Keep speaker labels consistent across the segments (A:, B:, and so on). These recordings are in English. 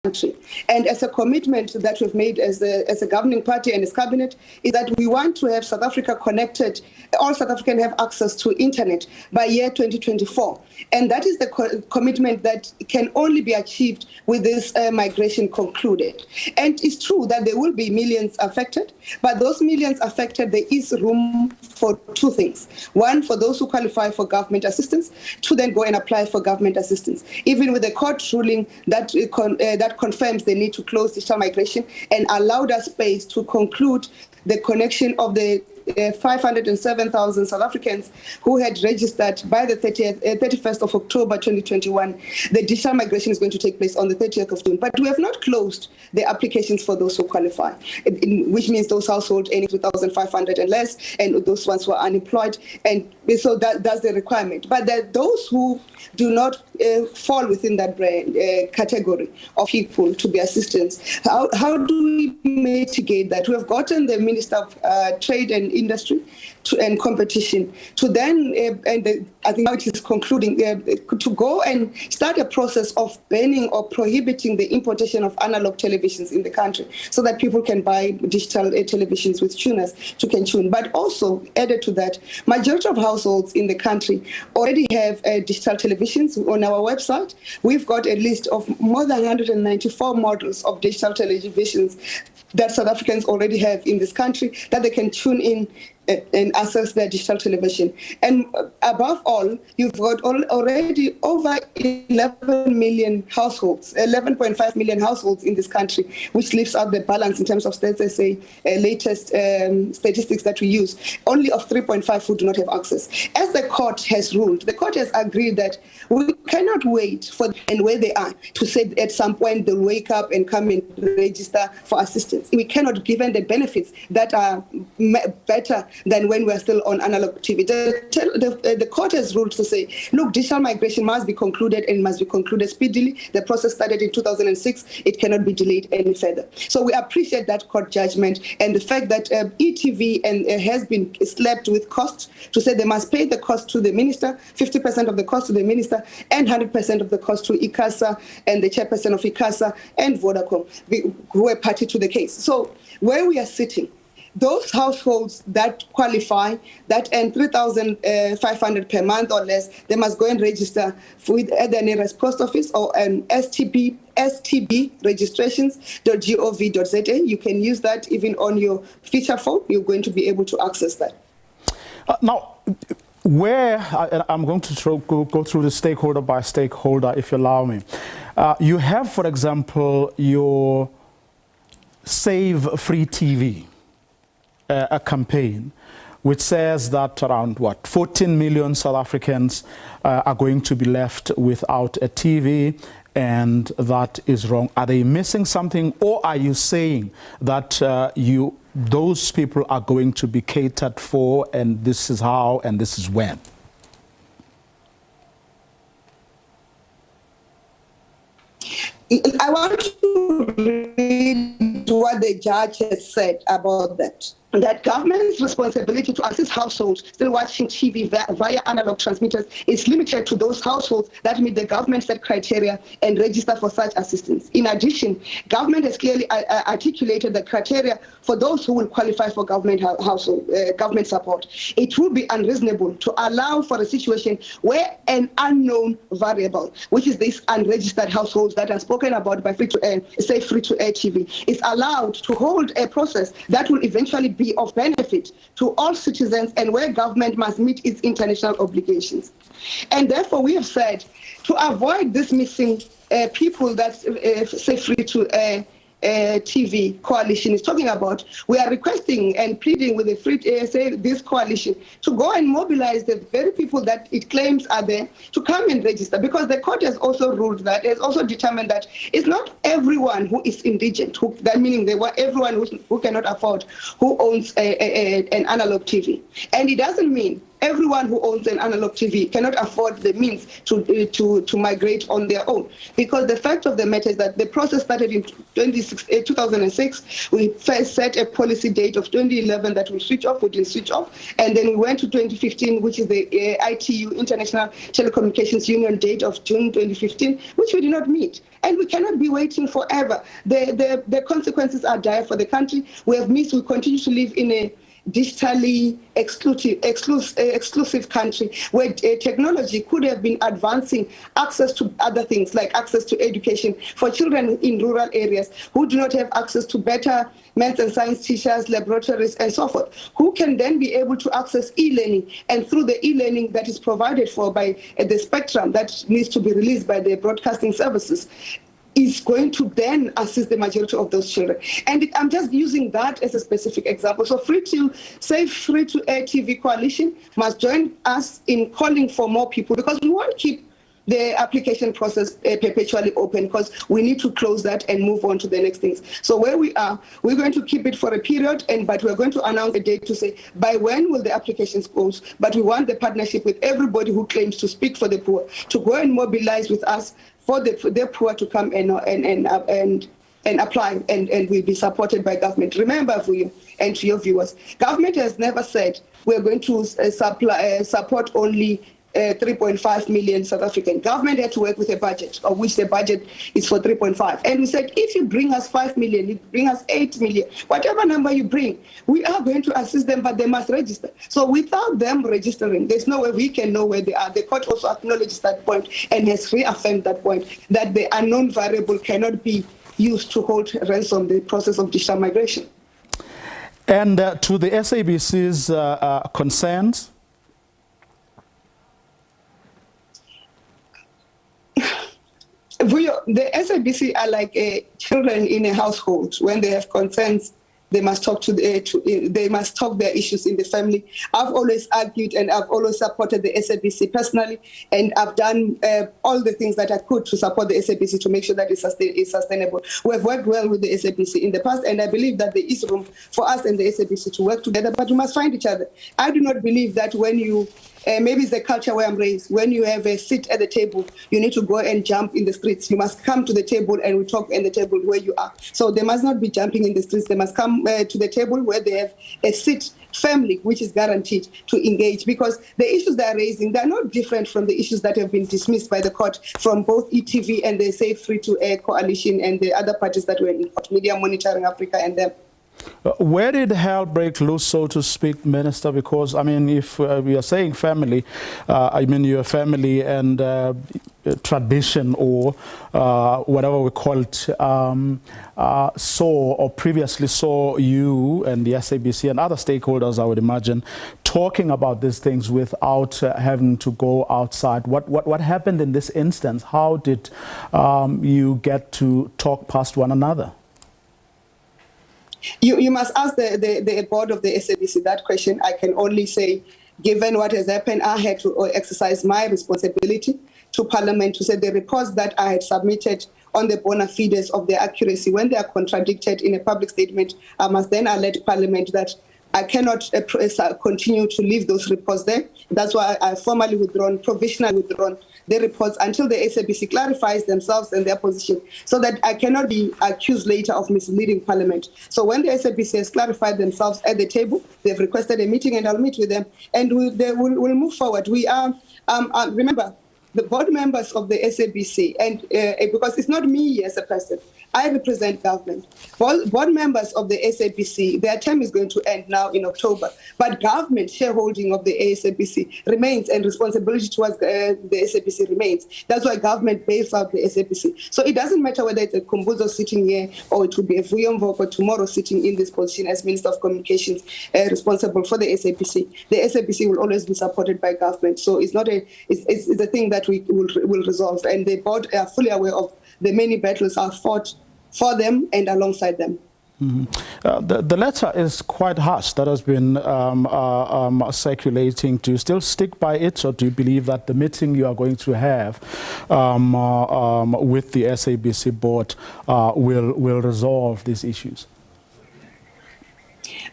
A: country. And as a commitment that we've made as a governing party and as cabinet, is that we want to have South Africa connected, all South Africans have access to internet by year 2024. And that is the commitment that can only be achieved with this migration concluded. And it's true that there will be millions affected, but those millions affected, there is room for two things. One, for those who qualify for government assistance, to then go and apply for government assistance. Even with the court ruling that confirms the need to close digital migration and allowed us space to conclude the connection of the 507,000 South Africans who had registered by the 31st of October 2021. The digital migration is going to take place on the 30th of June. But we have not closed the applications for those who qualify, which means those households earning 2,500 and less, and those ones who are unemployed. And so that's the requirement. But those who do not fall within that category of people to be assistants, how do we mitigate that? We have gotten the Minister of Trade and Industry and Competition to then, I think now it is concluding, to go and start a process of banning or prohibiting the importation of analog televisions in the country so that people can buy digital televisions with tuners can tune. But also, added to that, majority of households in the country already have digital televisions. On our website, we've got a list of more than 194 models of digital televisions that South Africans already have in this country that they can tune in and access their digital television. And above all, you've got already over 11 million households, 11.5 million households in this country, which leaves out the balance in terms of Stats SA latest statistics that we use, only of 3.5 who do not have access. As the court has ruled, the court has agreed that we cannot wait for and where they are to say at some point they'll wake up and come and register for assistance. We cannot give them the benefits that are better than when we're still on analog TV. The court has ruled to say, look, digital migration must be concluded and must be concluded speedily. The process started in 2006. It cannot be delayed any further. So we appreciate that court judgment and the fact that ETV has been slapped with costs to say they must pay the cost to the minister, 50% of the cost to the minister, and 100% of the cost to ICASA and the chairperson of ICASA and Vodacom, who were party to the case. So where we are sitting, those households that qualify, that earn 3,500 per month or less, they must go and register with their nearest post office or stbregistrations.gov.za. You can use that even on your feature phone. You're going to be able to access that.
B: Now, where I'm going to go through the stakeholder by stakeholder, if you allow me. You have, for example, your Save Free TV. A campaign which says that around 14 million South Africans are going to be left without a TV, and that is wrong. Are they missing something, or are you saying that those people are going to be catered for, and this is how and this is when?
A: I want to read what the judge has said about that. That government's responsibility to assist households still watching TV via analog transmitters is limited to those households that meet the government set criteria and register for such assistance. In addition, government has clearly articulated the criteria for those who will qualify for government government support. It would be unreasonable to allow for a situation where an unknown variable, which is this unregistered households that are spoken about by free-to-air TV, is allowed to hold a process that will eventually be of benefit to all citizens and where government must meet its international obligations. And therefore, we have said to avoid this missing people that say free to TV coalition is talking about, we are requesting and pleading with the this coalition to go and mobilize the very people that it claims are there to come and register, because the court has also ruled that, has also determined that it's not everyone who is indigent, that meaning everyone who cannot afford, who owns an analog TV. And it doesn't mean everyone who owns an analog TV cannot afford the means to migrate on their own. Because the fact of the matter is that the process started in 2006. We first set a policy date of 2011 that we didn't switch off. And then we went to 2015, which is the ITU, International Telecommunications Union date of June 2015, which we did not meet. And we cannot be waiting forever. The consequences are dire for the country. We continue to live in a digitally exclusive country where technology could have been advancing access to other things like access to education for children in rural areas who do not have access to better maths and science teachers, laboratories, and so forth, who can then be able to access e-learning. And through the e-learning that is provided for by the spectrum that needs to be released by the broadcasting services, is going to then assist the majority of those children. And I'm just using that as a specific example. So Free to Air TV Coalition must join us in calling for more people, because we won't keep the application process perpetually open, because we need to close that and move on to the next things. So where we are, we're going to keep it for a period, but we're going to announce a date to say by when will the applications close. But we want the partnership with everybody who claims to speak for the poor to go and mobilize with us for the poor to come and apply and will be supported by government. Remember, for you and to your viewers, government has never said we're going to support only 3.5 million South African. Government had to work with a budget, of which the budget is for 3.5. And we said, if you bring us 5 million, you bring us 8 million, whatever number you bring, we are going to assist them, but they must register. So without them registering, there's no way we can know where they are. The court also acknowledges that point and has reaffirmed that point, that the unknown variable cannot be used to hold ransom the process of digital migration.
B: And to the SABC's concerns?
A: The SABC are like children in a household. When they have concerns, they must talk they must talk their issues in the family. I've always argued and I've always supported the SABC personally, and I've done all the things that I could to support the SABC to make sure that it's sustainable. We have worked well with the SABC in the past, and I believe that there is room for us and the SABC to work together, but we must find each other. I do not believe that when you maybe it's the culture where I'm raised. When you have a seat at the table, you need to go and jump in the streets. You must come to the table and we talk at the table where you are. So they must not be jumping in the streets. They must come to the table where they have a seat firmly, which is guaranteed to engage, because the issues they are raising, they're not different from the issues that have been dismissed by the court from both ETV and the Free to Air Coalition and the other parties that were in court, Media Monitoring Africa and them.
B: Where did hell break loose, so to speak, Minister? Because, I mean, if we are saying family, I mean your family and tradition or whatever we call it, saw or previously saw you and the SABC and other stakeholders, I would imagine, talking about these things without having to go outside. What happened in this instance? How did you get to talk past one another? You must ask the board of the SABC that question. I can only say, given what has happened, I had to exercise my responsibility to Parliament to say the reports that I had submitted on the bona fides of their accuracy, when they are contradicted in a public statement, I must then alert Parliament that I cannot continue to leave those reports there. That's why I formally withdrawn, provisionally withdrawn the reports until the SABC clarifies themselves and their position, so that I cannot be accused later of misleading Parliament. So when the SABC has clarified themselves at the table, they've requested a meeting and I'll meet with them and we'll move forward. We are, remember, the board members of the SABC, and because it's not me as a person, I represent government. Board members of the SABC, their term is going to end now in October, but government shareholding of the SABC remains and responsibility towards the SABC remains. That's why government bails out the SABC. So it doesn't matter whether it's a Khumbudzo sitting here or it will be a Vuyomvoko tomorrow sitting in this position as Minister of Communications responsible for the SABC. The SABC will always be supported by government. So it's not it's a thing that we will resolve, and the board are fully aware of the many battles are fought for them and alongside them. Mm-hmm. The letter is quite harsh that has been circulating. Do you still stick by it, or do you believe that the meeting you are going to have with the SABC board will resolve these issues?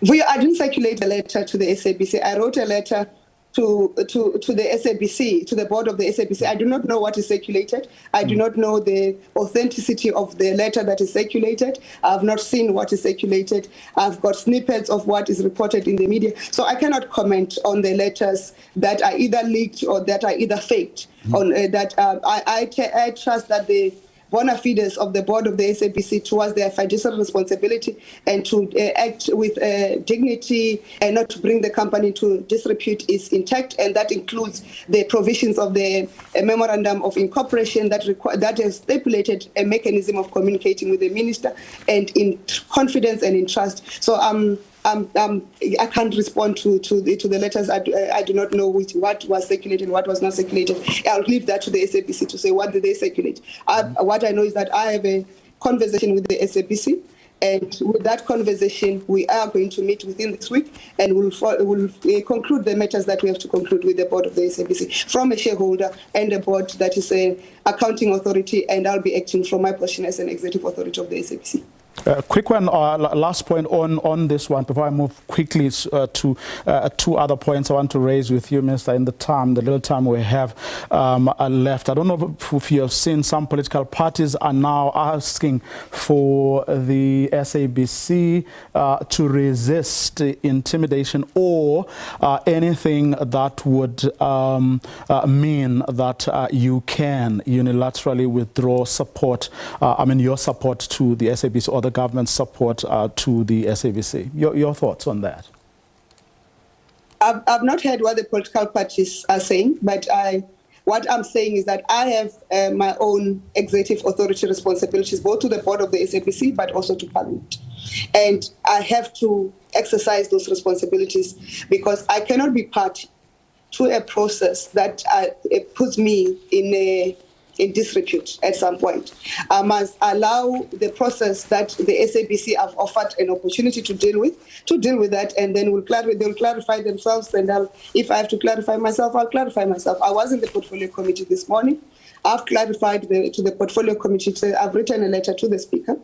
A: I didn't circulate a letter to the SABC. I wrote a letter to the SABC, to the board of the SABC. I do not know what is circulated. I do not know the authenticity of the letter that is circulated. I have not seen what is circulated. I've got snippets of what is reported in the media. So I cannot comment on the letters that are either leaked or that are either faked. On that, I trust that the bona fides of the board of the SABC towards their fiduciary responsibility and to act with dignity and not to bring the company to disrepute is intact, and that includes the provisions of the memorandum of incorporation that has stipulated a mechanism of communicating with the minister and in confidence and in trust. So I can't respond to the letters. I do not know what was circulated and what was not circulated. I'll leave that to the SABC to say what did they circulate. What I know is that I have a conversation with the SABC, and with that conversation, we are going to meet within this week, and we'll conclude the matters that we have to conclude with the board of the SABC from a shareholder and a board that is an accounting authority, and I'll be acting from my position as an executive authority of the SABC.
B: Quick one, last point on this one before I move quickly to two other points I want to raise with you, Minister, in the little time we have left. I don't know if you have seen some political parties are now asking for the SABC to resist intimidation or anything that would mean that you can unilaterally withdraw support, your support to the SABC or the government support to the SABC. Your thoughts on that?
A: I've not heard what the political parties are saying, but what I'm saying is that I have my own executive authority responsibilities, both to the board of the SABC, but also to Parliament. And I have to exercise those responsibilities because I cannot be part to a process that puts me in disrepute at some point. I must allow the process that the SABC have offered an opportunity to deal with that, and then they'll clarify themselves, and if I have to clarify myself, I'll clarify myself. I was in the portfolio committee this morning. I've clarified to the portfolio committee. I've written a letter to the speaker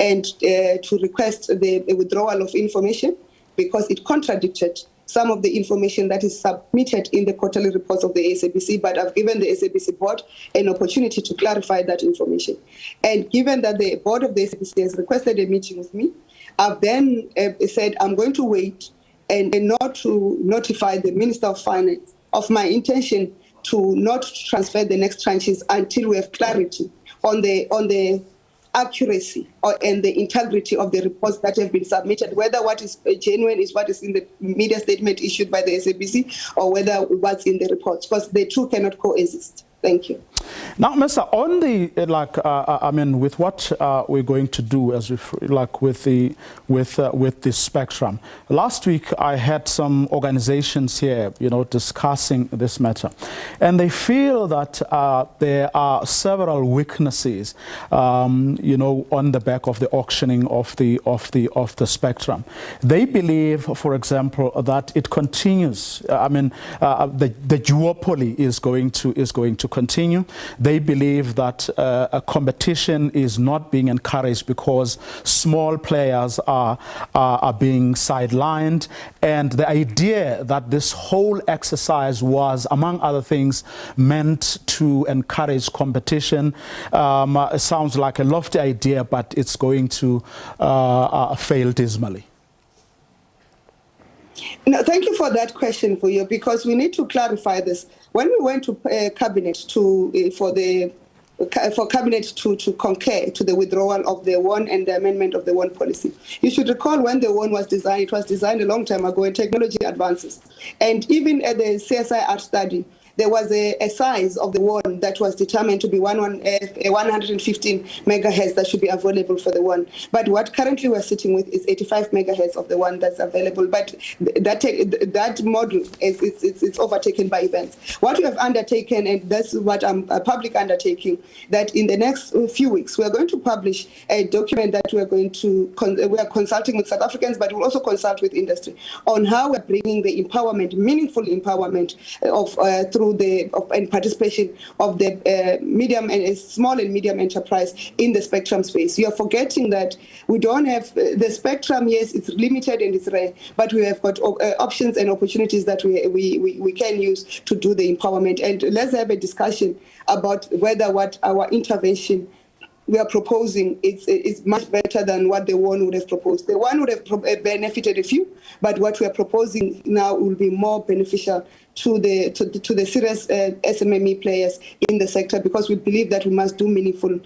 A: and to request the withdrawal of information because it contradicted some of the information that is submitted in the quarterly reports of the SABC, but I've given the SABC board an opportunity to clarify that information. And given that the board of the SABC has requested a meeting with me, I've then said I'm going to wait and not to notify the Minister of Finance of my intention to not transfer the next tranches until we have clarity on the accuracy and the integrity of the reports that have been submitted, whether what is genuine is what is in the media statement issued by the SABC or whether what's in the reports, because the two cannot coexist. Thank you.
B: Now, Mr. On the with what we're going to do as with the spectrum. Last week, I had some organizations here, discussing this matter, and they feel that there are several weaknesses, on the back of the auctioning of the spectrum. They believe, for example, that it continues. The duopoly is going to continue. They believe that a competition is not being encouraged because small players are being sidelined, and the idea that this whole exercise was, among other things, meant to encourage competition sounds like a lofty idea, but it's going to fail dismally.
A: No, thank you for that question, Vuyo, because we need to clarify this. When we went to cabinet for cabinet to concur to the withdrawal of the one and the amendment of the one policy, you should recall when the one was designed, it was designed a long time ago, and technology advances. And even at the CSI art study, there was a size of the one that was determined to be 115 megahertz that should be available for the one. But what currently we're sitting with is 85 megahertz of the one that's available. But that model is overtaken by events. What we have undertaken, and that's what I'm a public undertaking, that in the next few weeks, we're going to publish a document that we are consulting with South Africans, but we'll also consult with industry on how we're bringing the empowerment, meaningful empowerment through and participation of the medium and small and medium enterprise in the spectrum space. You are forgetting that we don't have the spectrum. Yes, it's limited and it's rare, but we have got options and opportunities that we can use to do the empowerment. And let's have a discussion about whether what our intervention we are proposing is much better than what the one would have proposed. The one would have benefited a few, but what we are proposing now will be more beneficial to the serious SMME players in the sector, because we believe that we must do meaningful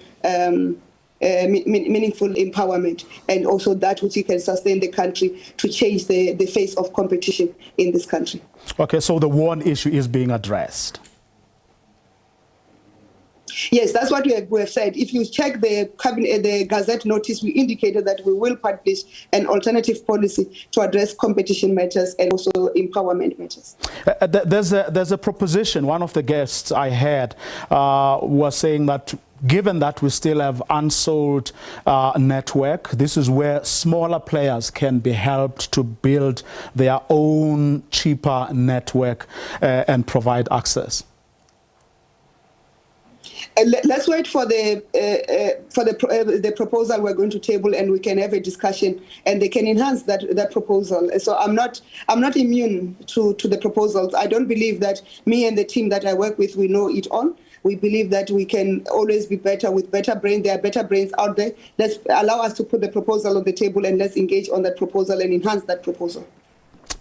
A: empowerment, and also that which can sustain the country to change the face of competition in this country.
B: Okay, so the one issue is being addressed.
A: Yes, that's what we have said. If you check the Gazette notice, we indicated that we will publish an alternative policy to address competition matters and also empowerment matters.
B: There's a proposition. One of the guests I had was saying that given that we still have unsold network, this is where smaller players can be helped to build their own cheaper network and provide access.
A: Let's wait for the proposal we're going to table, and we can have a discussion, and they can enhance that proposal. So I'm not immune to the proposals. I don't believe that me and the team that I work with, we know it all. We believe that we can always be better with better brains. There are better brains out there. Let's allow us to put the proposal on the table, and let's engage on that proposal and enhance that proposal.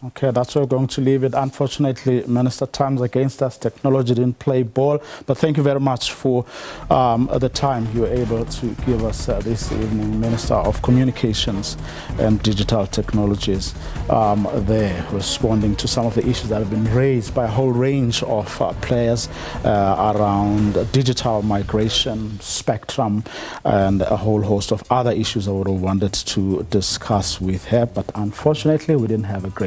B: Okay, that's where we're going to leave it. Unfortunately, Minister, time's against us. Technology didn't play ball. But thank you very much for the time you were able to give us this evening. Minister of Communications and Digital Technologies there, responding to some of the issues that have been raised by a whole range of players around digital migration, spectrum, and a whole host of other issues I would have wanted to discuss with her. But unfortunately, we didn't have a great